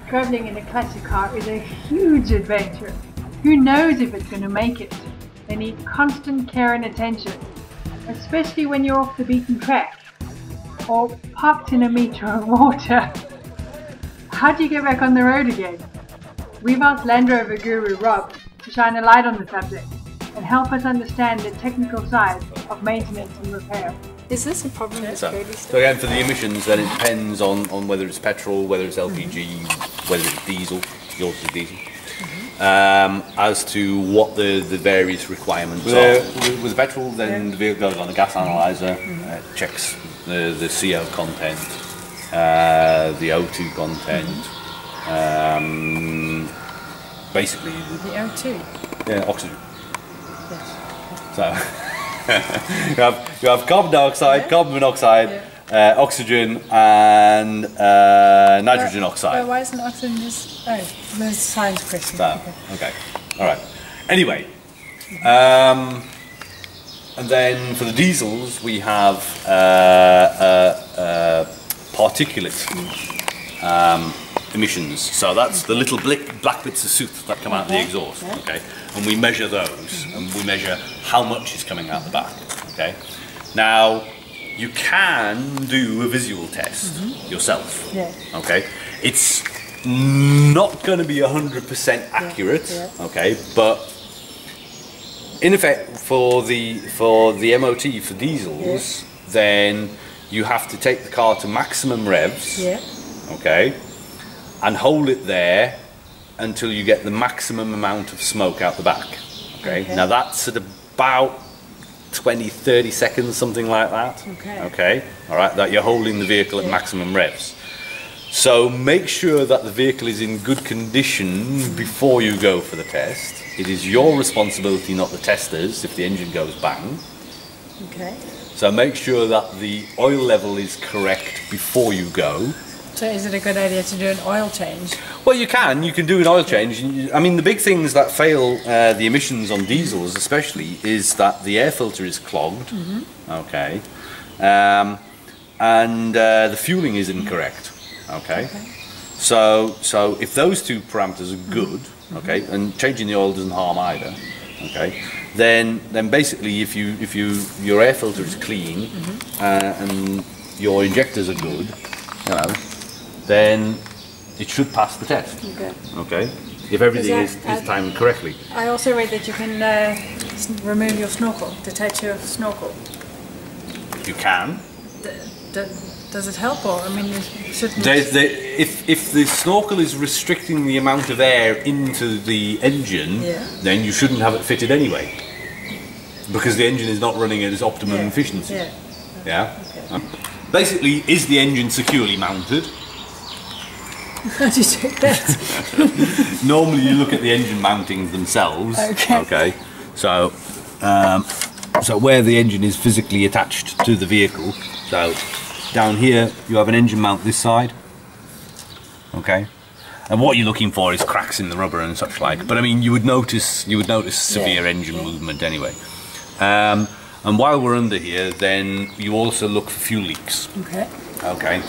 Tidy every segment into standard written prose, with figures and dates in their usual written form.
Travelling in a classic car is a huge adventure. Who knows if it's going to make it? They need constant care and attention, especially when you're off the beaten track or parked in a meter of water. How do you get back on the road again? We've asked Land Rover guru Rob to shine a light on the subject and help us understand the technical side of maintenance and repair. Is this a problem with so again, for the emissions, then it depends on whether it's petrol, whether it's LPG, whether it's diesel. Yours is diesel. As to what the various requirements are. With petrol, then the vehicle goes on a gas analyzer, checks the CO content, the O2 content, basically the O2. Yeah, oxygen. Yes. So. you have carbon dioxide, carbon monoxide, oxygen, and nitrogen oxide. Why isn't oxygen just? Oh, there's a science question. Okay, all right. Anyway, and then for the diesels we have particulate emissions. So that's the little black bits of soot that come out the exhaust. Okay, and we measure those, and we measure how much is coming out the back. Okay, now you can do a visual test yourself. Okay, it's not going to be 100% accurate. Okay, but in effect, for the MOT for diesels, then you have to take the car to maximum revs. Okay, and hold it there until you get the maximum amount of smoke out the back. Okay. Now that's at about 20-30 seconds, something like that. Okay, all right, that you're holding the vehicle at maximum revs. So make sure that the vehicle is in good condition before you go for the test. It is your responsibility, not the tester's, if the engine goes bang. So make sure that the oil level is correct before you go. So is it a good idea to do an oil change? Well, you can do an oil change. I mean, the big things that fail the emissions on diesels especially is that the air filter is clogged, okay, and the fueling is incorrect, okay. So if those two parameters are good, okay, and changing the oil doesn't harm either, okay, then basically if your air filter is clean and your injectors are good, you know, then it should pass the test. Okay. If everything is timed correctly. I also read that you can remove your snorkel, detach your snorkel. You can. Does it help, or I mean, shouldn't? If the snorkel is restricting the amount of air into the engine, then you shouldn't have it fitted anyway, because the engine is not running at its optimum efficiency. Basically, is the engine securely mounted? How do you check that? Normally you look at the engine mountings themselves. Okay. So where the engine is physically attached to the vehicle. So down here you have an engine mount this side. Okay. And what you're looking for is cracks in the rubber and such like. But I mean, you would notice severe engine movement anyway. And while we're under here, then you also look for fuel leaks. Okay.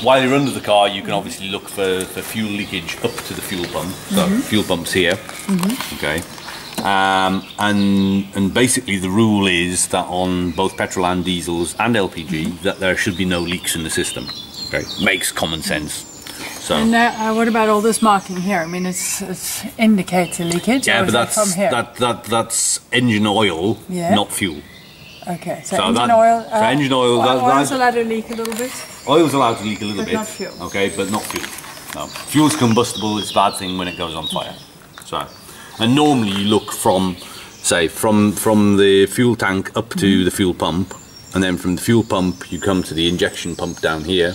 While you're under the car, you can obviously look for fuel leakage up to the fuel pump. So fuel pump's here. Okay. And basically the rule is that on both petrol and diesels and LPG that there should be no leaks in the system. Okay. Makes common sense. So. And what about all this marking here? I mean, it indicates a leakage. Yeah, but that's engine oil, not fuel. Okay, so engine oil. Engine oil. Oil's allowed to leak a little bit. Oil's allowed to leak a little bit. Not fuel. Okay, but not fuel. No, fuel's combustible. It's a bad thing when it goes on fire. So, and normally you look from, say, from the fuel tank up to the fuel pump, and then from the fuel pump you come to the injection pump down here,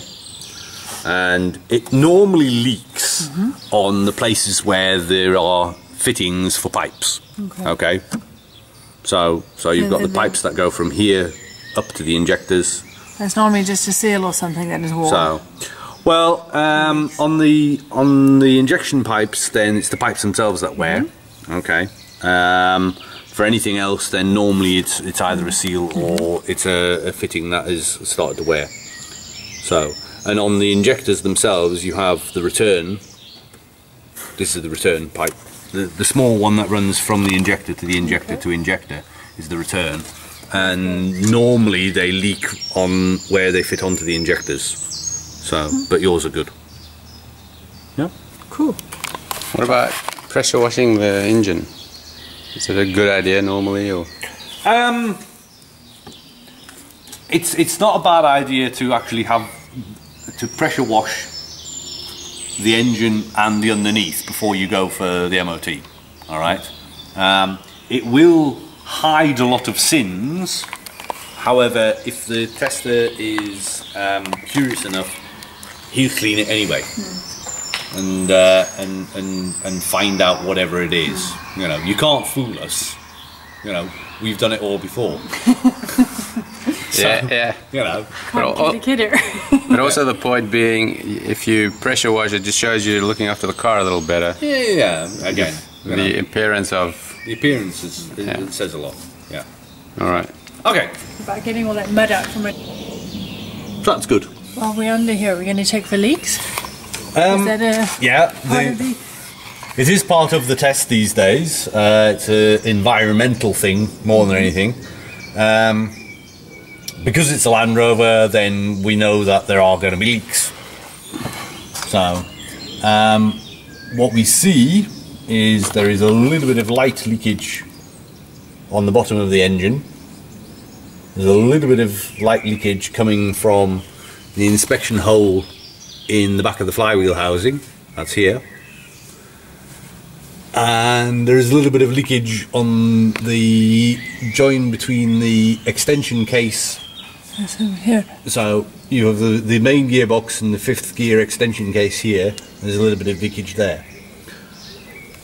and it normally leaks on the places where there are fittings for pipes. Okay. So you've got the pipes that go from here up to the injectors. It's normally just a seal or something that is worn. So, well, on the injection pipes, then it's the pipes themselves that wear. Okay. For anything else, then normally it's either a seal or it's a fitting that is started to wear. So, And on the injectors themselves, you have the return. This is the return pipe. The small one that runs from the injector to the injector to injector is the return. And normally they leak on where they fit onto the injectors. So, but yours are good. Yeah. Cool. What about pressure washing the engine? Is it a good idea normally, or? It's not a bad idea to actually pressure wash the engine and the underneath before you go for the MOT. All right. It will hide a lot of sins. However, if the tester is curious enough, he'll clean it anyway, and find out whatever it is. You know, you can't fool us. You know, we've done it all before. So, yeah. You know, but also the point being, if you pressure wash, it just shows you're looking after the car a little better. Yeah. Again, the appearance it says a lot. Yeah. All right. Okay. About getting all that mud out from it. That's good. While we're under here, we're going to check for leaks. Is that it is part of the test these days. It's an environmental thing more than anything. Because it's a Land Rover, then we know that there are going to be leaks. So, what we see is there is a little bit of light leakage on the bottom of the engine. There's a little bit of light leakage coming from the inspection hole in the back of the flywheel housing. That's here. And there's a little bit of leakage on the join between the extension case. That's over here. So you have the main gearbox and the 5th gear extension case here. There's a little bit of leakage there.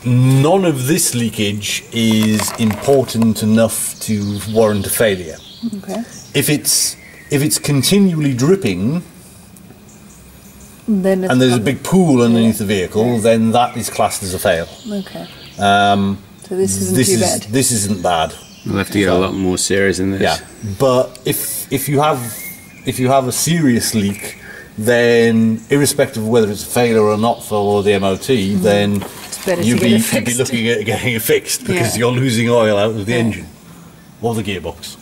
None of this leakage is important enough to warrant a failure. Okay. If it's continually dripping, then and there's a big pool underneath the vehicle, then that is classed as a fail. Okay. So this isn't too bad. This isn't bad. We'll have to get a lot more serious in this. Yeah, but if you have a serious leak, then irrespective of whether it's a failure or not for the MOT, then you'd be looking at getting it fixed, because you're losing oil out of the engine or the gearbox.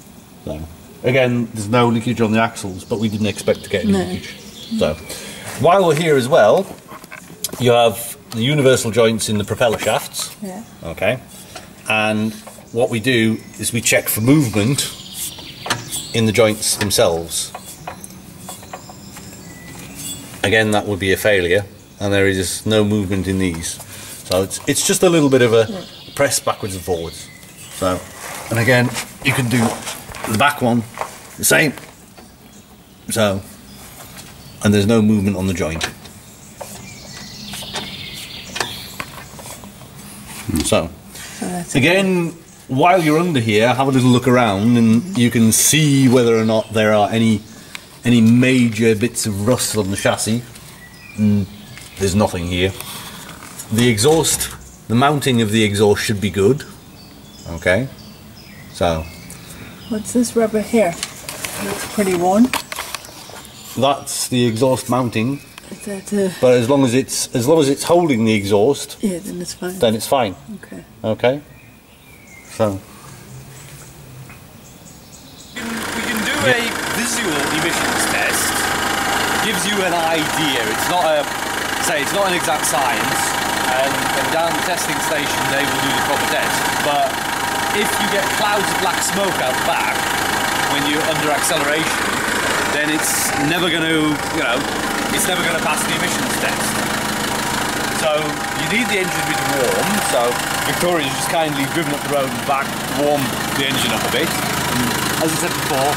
So again, there's no leakage on the axles, but we didn't expect to get any leakage. So while we're here as well, you have the universal joints in the propeller shafts. Yeah. Okay. And what we do is we check for movement in the joints themselves. Again, that would be a failure, and there is no movement in these. So it's just a little bit of a press backwards and forwards. So, and again, you can do the back one the same. So, and there's no movement on the joint. So again, while you're under here, have a little look around, and you can see whether or not there are any major bits of rust on the chassis. There's nothing here. The exhaust, the mounting of the exhaust should be good. Okay, so what's this rubber here? Looks pretty worn. That's the exhaust mounting. Is that but as long as it's holding the exhaust, yeah, then it's fine. Then it's fine. Okay. Okay. So we can do a visual emissions test. Gives you an idea. It's not an exact science, and down the testing station they will do the proper test. But if you get clouds of black smoke out the back when you're under acceleration, then it's never going to, it's never going to pass the emissions test. So you need the engine to be warm. So Victoria's just kindly driven up the road and back to warm the engine up a bit. And as I said before,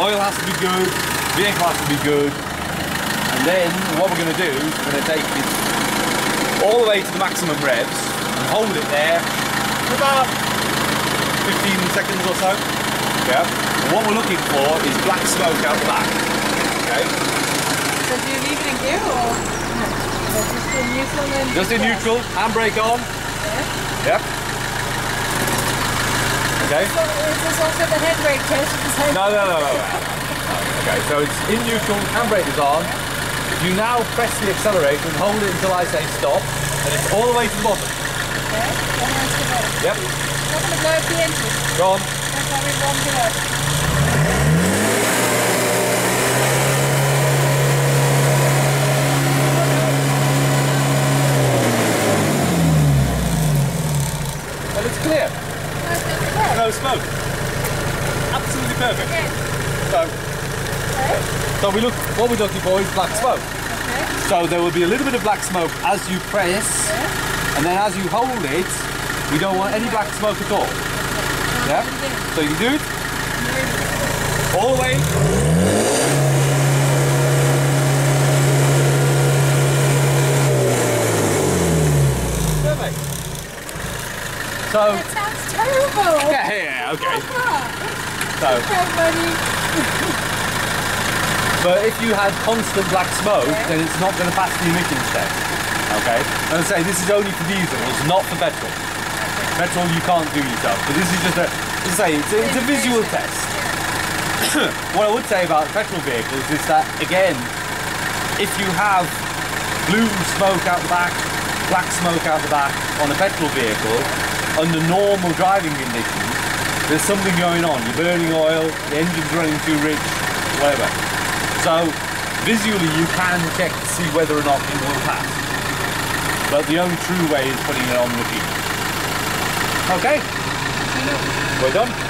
oil has to be good, vehicle has to be good, and then what we're going to do is we're going to take it all the way to the maximum revs and hold it there for about 15 seconds or so. Yeah. And what we're looking for is black smoke out the back. Okay. So do you leave it in gear or just in neutral then? Just in neutral, handbrake on. Yeah. Yep. Okay. So is this also the head brake test? No. Okay, so it's in neutral, handbrake is on. you now press the accelerator and hold it until I say stop, and it's all the way to the bottom. Okay, one way to the bottom. Yep. Not going to blow up the engine. Go on. That's only one below. And it's clear. No, No smoke. Absolutely perfect. Again. So we look. What we're looking for is black smoke. Okay. So there will be a little bit of black smoke as you press, and then as you hold it, we don't want any black smoke at all. Yeah? So you can do it all the way. Perfect. So. That sounds terrible. Yeah, okay. So. Everybody. But if you had constant black smoke, then it's not going to pass the emissions test. Okay? And I say this is only for diesels, not for petrol. Petrol you can't do yourself. But this is just it's a visual test. What I would say about petrol vehicles is that, again, if you have blue smoke out the back, black smoke out the back on a petrol vehicle, under normal driving conditions, there's something going on. You're burning oil, the engine's running too rich, whatever. So, visually you can check to see whether or not it will pass. But the only true way is putting it on repeat. Okay, we're done.